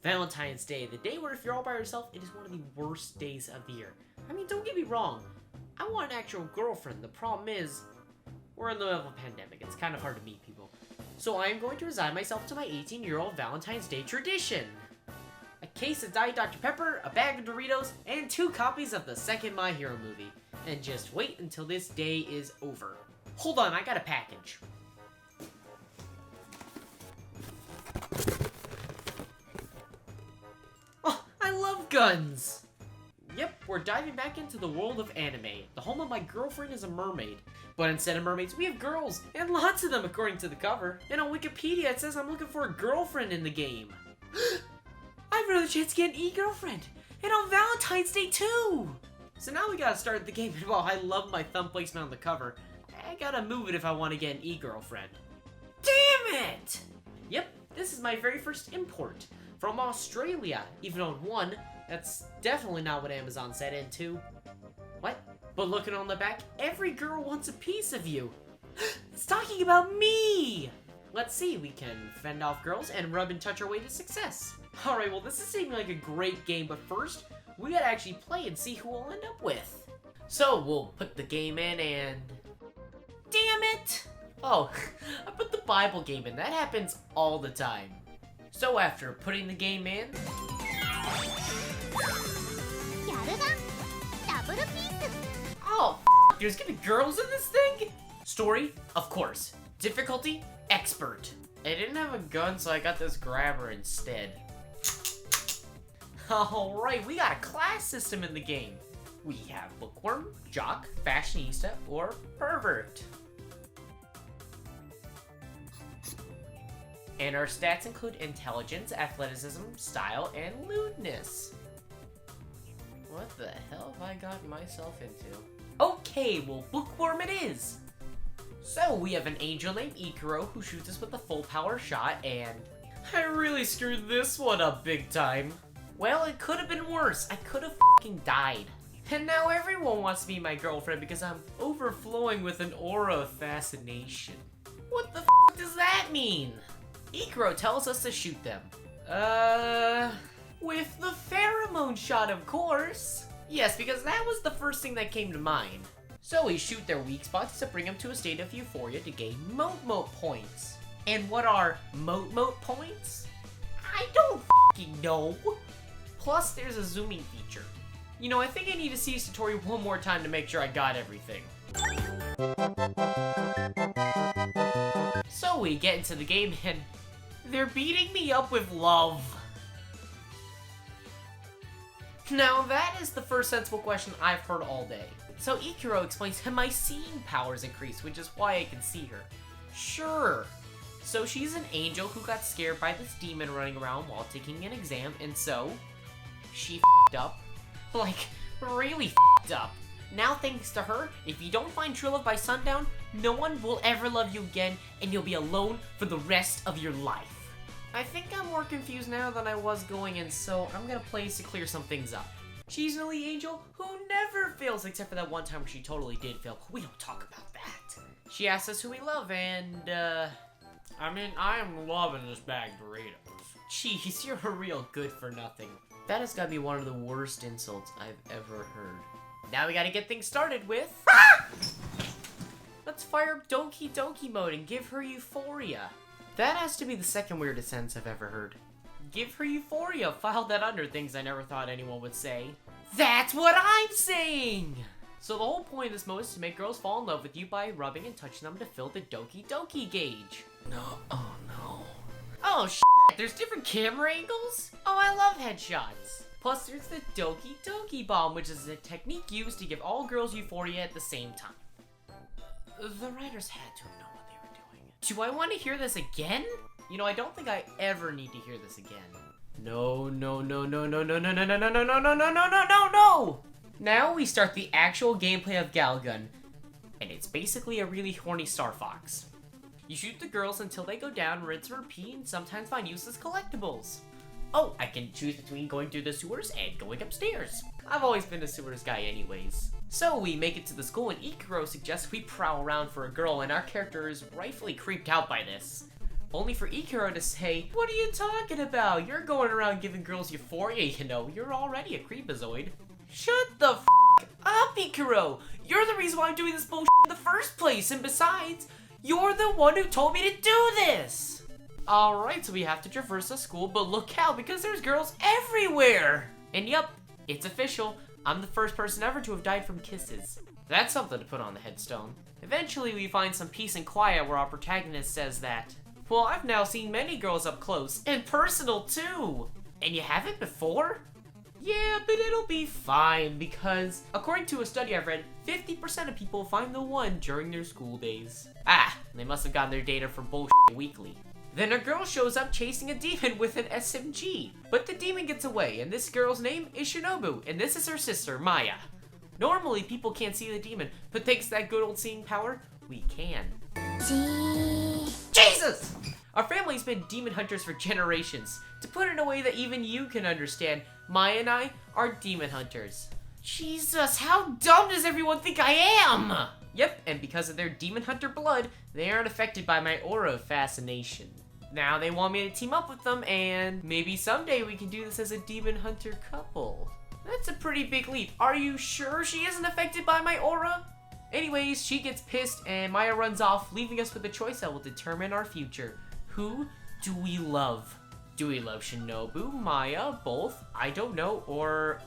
Valentine's Day, the day where if you're all by yourself, it is one of the worst days of the year. I mean, don't get me wrong. I want an actual girlfriend. The problem is, we're in the middle of a pandemic. It's kind of hard to meet people. So I am going to resign myself to my 18-year-old Valentine's Day tradition. A case of Diet Dr. Pepper, a bag of Doritos, and 2 copies of the second My Hero movie. And just wait until this day is over. Hold on, I got a package. Oh, I love guns! Yep, we're diving back into the world of anime. The home of my girlfriend is a mermaid. But instead of mermaids, we have girls, and lots of them according to the cover. And on Wikipedia, it says I'm looking for a girlfriend in the game. I have another chance to get an e-girlfriend, and on Valentine's Day too! So now we gotta start the game, and while I love my thumb placement on the cover, I gotta move it if I want to get an e-girlfriend. Damn it! Yep, this is my very first import, from Australia. Even on 1, that's definitely not what Amazon said, and 2, what? But looking on the back, every girl wants a piece of you. It's talking about me! Let's see, we can fend off girls and rub and touch our way to success. Alright, well this is seeming like a great game, but first, we gotta actually play and see who we'll end up with. So, we'll put the game in and... Damn it! Oh, I put the Bible game in. That happens all the time. So after putting the game in... Oh, there's gonna be girls in this thing? Story, of course. Difficulty, expert. I didn't have a gun, so I got this grabber instead. Alright, we got a class system in the game. We have bookworm, jock, fashionista, or pervert. And our stats include intelligence, athleticism, style, and lewdness. What the hell have I gotten myself into? Okay, well, bookworm it is! So, we have an angel named Ikaro who shoots us with a full power shot, and... I really screwed this one up big time. Well, it could have been worse. I could have f***ing died. And now everyone wants to be my girlfriend because I'm overflowing with an aura of fascination. What the f*** does that mean? Ikaro tells us to shoot them. With the pheromone shot, of course. Yes, because that was the first thing that came to mind. So we shoot their weak spots to bring them to a state of euphoria to gain mote-mote points. And what are mote-mote points? I don't f***ing know. Plus, there's a zooming feature. You know, I think I need to see this tutorial one more time to make sure I got everything. So we get into the game and they're beating me up with love. Now that is the first sensible question I've heard all day. So Ikaro explains that my seeing powers increase, which is why I can see her. Sure. So she's an angel who got scared by this demon running around while taking an exam, and so she f***ed up. Like, really f***ed up. Now thanks to her, if you don't find true love by sundown, no one will ever love you again, and you'll be alone for the rest of your life. I think I'm more confused now than I was going in, so I'm gonna play to clear some things up. She's an elite angel who never fails, except for that one time where she totally did fail, but we don't talk about that. She asks us who we love, and, I mean, I am loving this bag of Doritos. Jeez, you're a real good for nothing. That has gotta be one of the worst insults I've ever heard. Now we gotta get things started with... Let's fire up Donkey Donkey mode and give her euphoria. That has to be the second weirdest sentence I've ever heard. Give her euphoria. File that under things I never thought anyone would say. That's what I'm saying! So the whole point of this mode is to make girls fall in love with you by rubbing and touching them to fill the Donkey Donkey gauge. No, oh no. Oh shit, there's different camera angles? Oh, I love headshots. Plus there's the Donkey Donkey bomb, which is a technique used to give all girls euphoria at the same time. The writers had to have known what they were doing. Do I want to hear this again? You know, I don't think I ever need to hear this again. No, no, no, no, no, no, no, no, no, no, no, no, no, no, no, no, no, no! Now we start the actual gameplay of Galgun, and it's basically a really horny Star Fox. You shoot the girls until they go down, rinse and repeat, and sometimes find useless collectibles. Oh, I can choose between going through the sewers and going upstairs. I've always been a sewers guy anyways. So we make it to the school and Ikaro suggests we prowl around for a girl, and our character is rightfully creeped out by this. only for Ikaro to say, "What are you talking about? You're going around giving girls euphoria, you know. You're already a creepazoid." Shut the f up, Ikaro! You're the reason why I'm doing this bullshit in the first place, and besides, you're the one who told me to do this! Alright, so we have to traverse the school, but look out, because there's girls everywhere! And yep, it's official. I'm the first person ever to have died from kisses. That's something to put on the headstone. Eventually, we find some peace and quiet where our protagonist says that, "Well, I've now seen many girls up close, and personal too! And you haven't before?" Yeah, but it'll be fine, because according to a study I've read, 50% of people find the one during their school days. Ah, they must have gotten their data from bullshit weekly. Then a girl shows up chasing a demon with an SMG, but the demon gets away, and this girl's name is Shinobu, and this is her sister, Maya. Normally, people can't see the demon, but thanks to that good old seeing power, we can. Jesus! Our family's been demon hunters for generations. To put it in a way that even you can understand, Maya and I are demon hunters. Jesus, how dumb does everyone think I am? Yep, and because of their demon hunter blood, they aren't affected by my aura of fascination. Now they want me to team up with them, and maybe someday we can do this as a demon hunter couple. That's a pretty big leap. Are you sure she isn't affected by my aura? Anyways, she gets pissed and Maya runs off, leaving us with a choice that will determine our future. Who do we love? Do we love Shinobu, Maya, both? I don't know, or,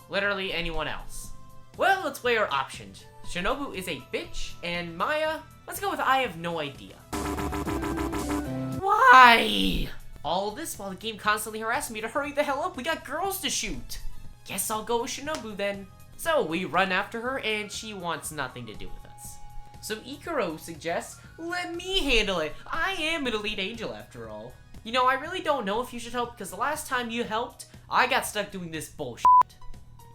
literally anyone else. Well, let's weigh our options. Shinobu is a bitch, and Maya, let's go with I have no idea. Why? All this while the game constantly harassing me to hurry the hell up. We got girls to shoot. Guess I'll go with Shinobu then. So we run after her and she wants nothing to do with us. So Ikaro suggests, let me handle it. I am an elite angel after all. You know, I really don't know if you should help because the last time you helped, I got stuck doing this bullshit.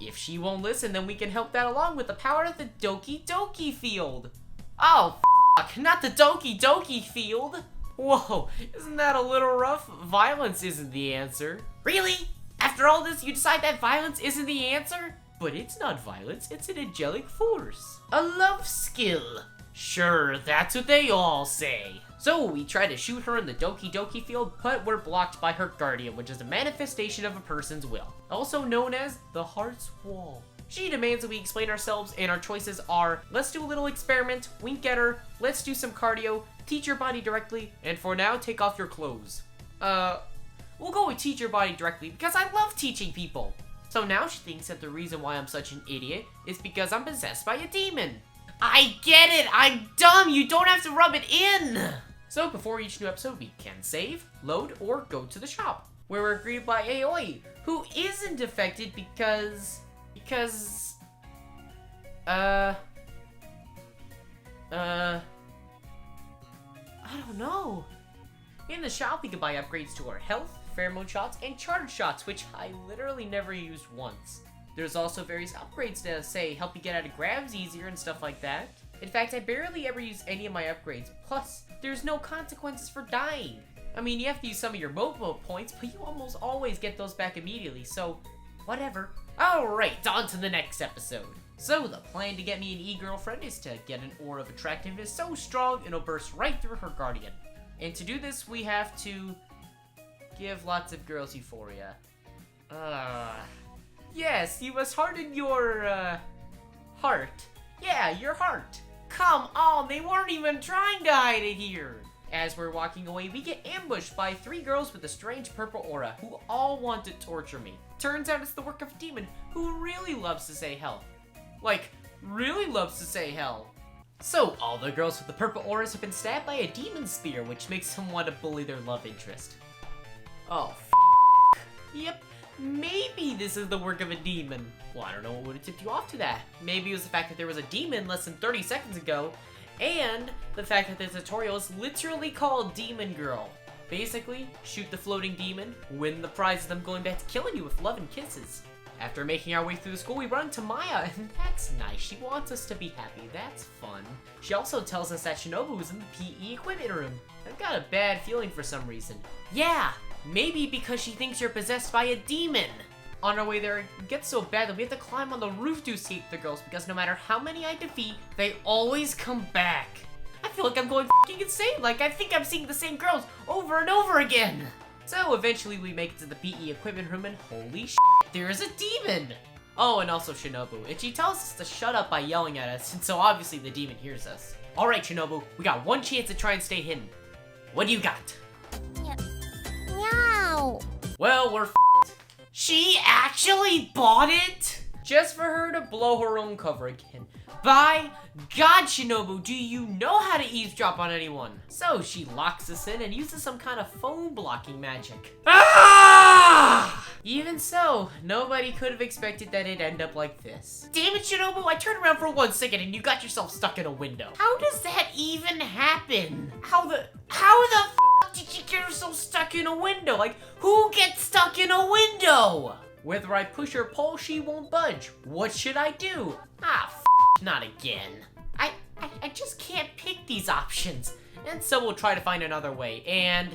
If she won't listen, then we can help that along with the power of the Doki Doki field. Oh, f***, not the Doki Doki field. Whoa, isn't that a little rough? Violence isn't the answer. Really? After all this, you decide that violence isn't the answer? But it's not violence, it's an angelic force. A love skill. Sure, that's what they all say. So we try to shoot her in the Doki Doki field, but we're blocked by her guardian, which is a manifestation of a person's will, also known as the Heart's Wall. She demands that we explain ourselves, and our choices are, let's do a little experiment, wink at her, let's do some cardio, teach your body directly, and for now, take off your clothes. We'll go with teach your body directly, because I love teaching people. So now she thinks that the reason why I'm such an idiot is because I'm possessed by a demon. I get it, I'm dumb, you don't have to rub it in! So before each new episode, we can save, load, or go to the shop, where we're greeted by Aoi, who isn't affected because... I don't know. In the shop, we can buy upgrades to our health, pheromone shots, and charge shots, which I literally never used once. There's also various upgrades to, say, help you get out of grabs easier and stuff like that. In fact, I barely ever use any of my upgrades, plus, there's no consequences for dying. I mean, you have to use some of your Momo points, but you almost always get those back immediately, so whatever. Alright, on to the next episode. So, the plan to get me an e-girlfriend is to get an aura of attractiveness so strong it'll burst right through her guardian. And to do this, we have to give lots of girls euphoria. Yes, you must harden your, heart. Yeah, your heart. Come on, they weren't even trying to hide it here. As we're walking away, we get ambushed by 3 girls with a strange purple aura who all want to torture me. Turns out it's the work of a demon who really loves to say hell. Like, really loves to say hell. So, all the girls with the purple auras have been stabbed by a demon spear, which makes them want to bully their love interest. Oh, f***. Yep, maybe this is the work of a demon. Well, I don't know what would have tipped you off to that. Maybe it was the fact that there was a demon less than 30 seconds ago, and the fact that the tutorial is literally called Demon Girl. Basically, shoot the floating demon, win the prize of them going back to killing you with love and kisses. After making our way through the school, we run to Maya, and that's nice. She wants us to be happy. That's fun. She also tells us that Shinobu is in the PE equipment room. I've got a bad feeling for some reason. Yeah, maybe because she thinks you're possessed by a demon. On our way there, it gets so bad that we have to climb on the roof to escape the girls because no matter how many I defeat, they always come back. I feel like I'm going f***ing insane. Like, I think I'm seeing the same girls over and over again. So eventually we make it to the PE equipment room and holy shit, there's a demon. Oh, and also Shinobu. And she tells us to shut up by yelling at us, and so obviously the demon hears us. Alright, Shinobu, we got one chance to try and stay hidden. What do you got? Meow. Well, we're f***ed. She actually bought it? Just for her to blow her own cover again. By God, Shinobu, do you know how to eavesdrop on anyone? So she locks us in and uses some kind of phone blocking magic. Ah! Even so, nobody could have expected that it'd end up like this. Damn it, Shinobu, I turned around for 1 second and you got yourself stuck in a window. How does that even happen? How the f did you get yourself stuck in a window? Like, who gets stuck in a window? Whether I push or pull, she won't budge. What should I do? Ah, not again. I just can't pick these options. And so we'll try to find another way, and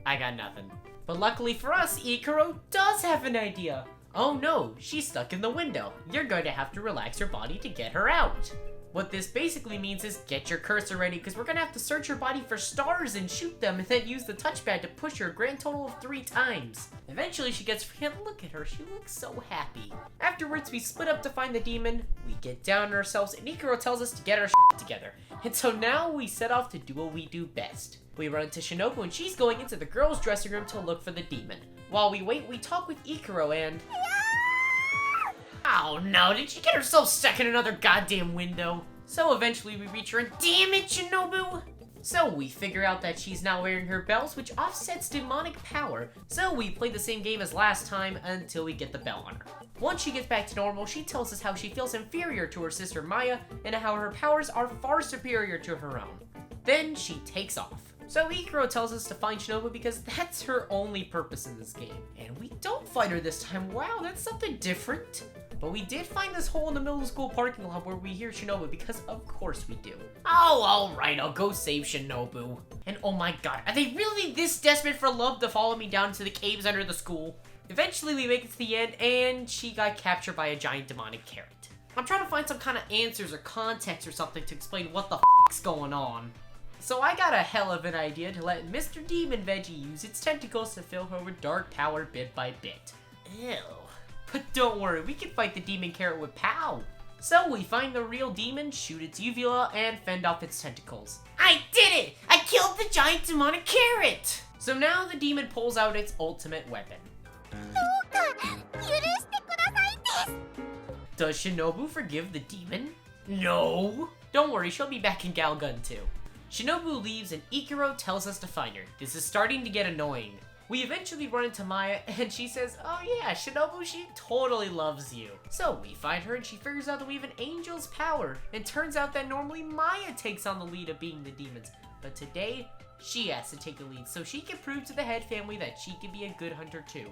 I got nothing. But luckily for us, Ikaro does have an idea. Oh no, she's stuck in the window. You're going to have to relax your body to get her out. What this basically means is get your cursor ready, because we're gonna have to search her body for stars and shoot them, and then use the touchpad to push her a grand total of 3 times. Eventually she gets free, and look at her, she looks so happy. Afterwards we split up to find the demon, we get down on ourselves, and Ikaro tells us to get our shit together. And so now we set off to do what we do best. We run into Shinobu and she's going into the girls' dressing room to look for the demon. While we wait, we talk with Ikaro and... Oh no, did she get herself stuck in another goddamn window? So eventually we reach her and damn it, Shinobu! So we figure out that she's now wearing her bells, which offsets demonic power. So we play the same game as last time until we get the bell on her. Once she gets back to normal, she tells us how she feels inferior to her sister Maya and how her powers are far superior to her own. Then she takes off. So Ikaro tells us to find Shinobu because that's her only purpose in this game. And we don't find her this time. Wow, that's something different. But we did find this hole in the middle of the school parking lot where we hear Shinobu because of course we do. Oh, alright, I'll go save Shinobu. And oh my god, are they really this desperate for love to follow me down to the caves under the school? Eventually we make it to the end and she got captured by a giant demonic carrot. I'm trying to find some kind of answers or context or something to explain what the f***'s going on. So I got a hell of an idea to let Mr. Demon Veggie use its tentacles to fill her with dark power bit by bit. Ew. But don't worry, we can fight the demon carrot with POW. So we find the real demon, shoot its uvula, and fend off its tentacles. I did it! I killed the giant demonic carrot! So now the demon pulls out its ultimate weapon. Does Shinobu forgive the demon? No! Don't worry, she'll be back in Galgun too. Shinobu leaves and Ikaro tells us to find her. This is starting to get annoying. We eventually run into Maya and she says, oh yeah, Shinobu, she totally loves you. So we find her and she figures out that we have an angel's power. And turns out that normally Maya takes on the lead of being the demons. But today, she has to take the lead so she can prove to the head family that she can be a good hunter too.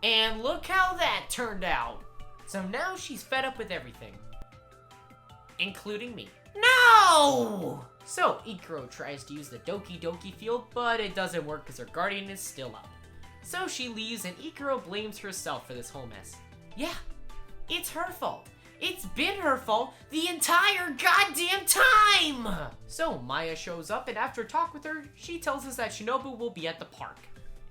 And look how that turned out. So now she's fed up with everything. Including me. No! So Ikaro tries to use the Doki Doki field, but it doesn't work because her guardian is still up. So she leaves and Ikaro blames herself for this whole mess. Yeah, it's her fault. It's been her fault the entire goddamn time! So Maya shows up and after a talk with her, she tells us that Shinobu will be at the park.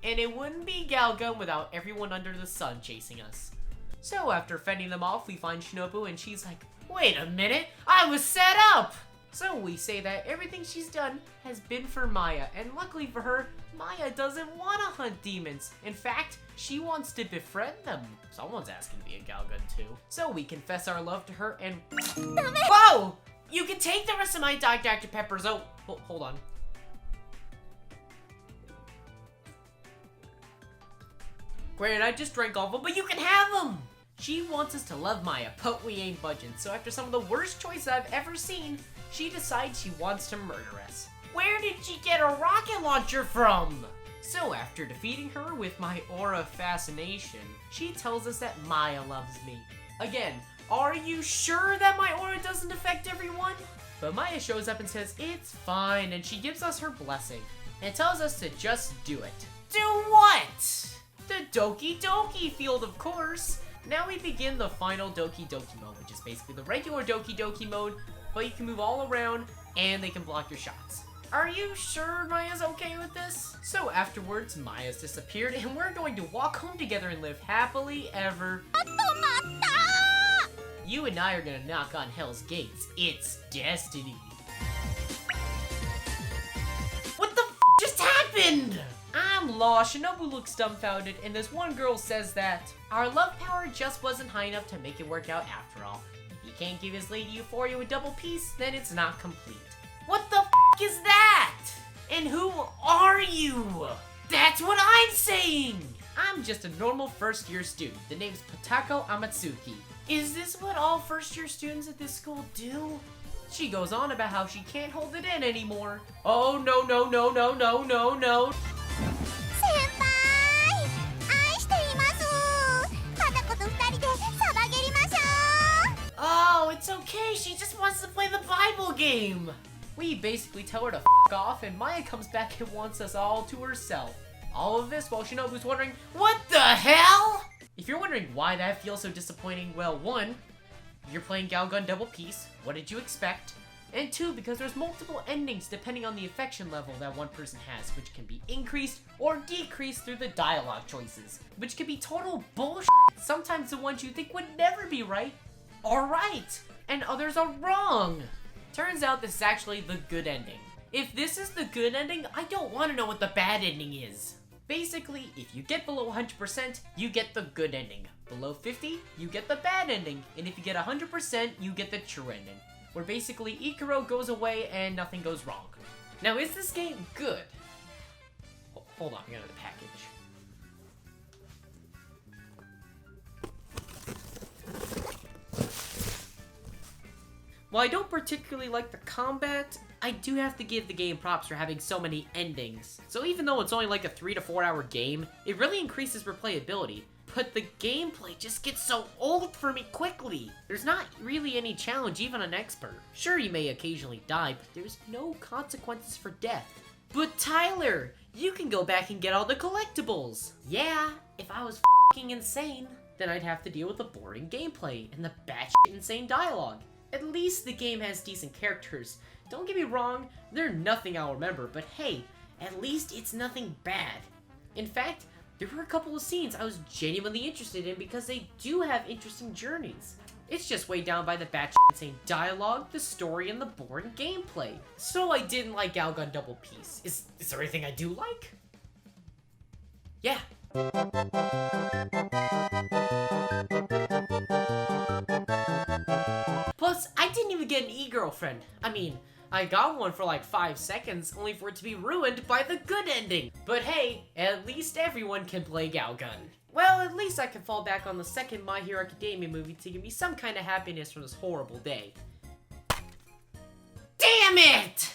And it wouldn't be Galgun without everyone under the sun chasing us. So after fending them off, we find Shinobu and she's like, wait a minute, I was set up! So we say that everything she's done has been for Maya, and luckily for her, Maya doesn't want to hunt demons. In fact, she wants to befriend them. Someone's asking to be a Galgun too. So we confess our love to her and... Whoa! You can take the rest of my Dr. Peppers. Oh, hold on. Granted, I just drank all of them, but you can have them! She wants us to love Maya, but we ain't budging. So after some of the worst choices I've ever seen, she decides she wants to murder us. Where did she get a rocket launcher from? So after defeating her with my aura fascination, she tells us that Maya loves me. Again, are you sure that my aura doesn't affect everyone? But Maya shows up and says it's fine, and she gives us her blessing, and tells us to just do it. Do what? The Doki Doki field, of course. Now we begin the final Doki Doki mode, which is basically the regular Doki Doki mode, but you can move all around and they can block your shots. Are you sure Maya's okay with this? So afterwards, Maya's disappeared, and we're going to walk home together and live happily ever. You and I are gonna knock on Hell's Gates. It's destiny. What the f just happened? I'm lost. Shinobu looks dumbfounded, and this one girl says that our love power just wasn't high enough to make it work out after all. If he can't give his lady Euphoria a double piece, then it's not complete. What the f is that? And who are you? That's what I'm saying! I'm just a normal first-year student. The name's Patako Amatsuki. Is this what all first-year students at this school do? She goes on about how she can't hold it in anymore. Oh, no, no, no, no, no, no, no. Oh, it's okay. She just wants to play the Bible game. We basically tell her to f off, and Maya comes back and wants us all to herself. All of this while Shinobu's wondering, what the hell? If you're wondering why that feels so disappointing, well, one, you're playing Galgun double piece. What did you expect? And two, because there's multiple endings depending on the affection level that one person has, which can be increased or decreased through the dialogue choices, which can be total bullshit. Sometimes the ones you think would never be right are right, and others are wrong. Turns out this is actually the good ending. If this is the good ending, I don't want to know what the bad ending is. Basically, if you get below 100%, you get the good ending. Below 50, you get the bad ending. And if you get 100%, you get the true ending. Where basically Ikaro goes away and nothing goes wrong. Now, is this game good? Hold on, I got the package. While I don't particularly like the combat, I do have to give the game props for having so many endings. So even though it's only like a 3 to 4 hour game, it really increases replayability. But the gameplay just gets so old for me quickly. There's not really any challenge even on expert. Sure, you may occasionally die, but there's no consequences for death. But Tyler, you can go back and get all the collectibles. Yeah, if I was f***ing insane, then I'd have to deal with the boring gameplay and the batshit insane dialogue. At least the game has decent characters. Don't get me wrong, they're nothing I'll remember, but hey, at least it's nothing bad. In fact, there were a couple of scenes I was genuinely interested in because they do have interesting journeys. It's just weighed down by the batshit insane dialogue, the story, and the boring gameplay. So I didn't like Galgun Double Piece. Is there anything I do like? Yeah. Plus, I didn't even get an e-girlfriend. I mean, I got one for like 5 seconds, only for it to be ruined by the good ending. But hey, at least everyone can play Galgun. Well, at least I can fall back on the second My Hero Academia movie to give me some kind of happiness from this horrible day. Damn it!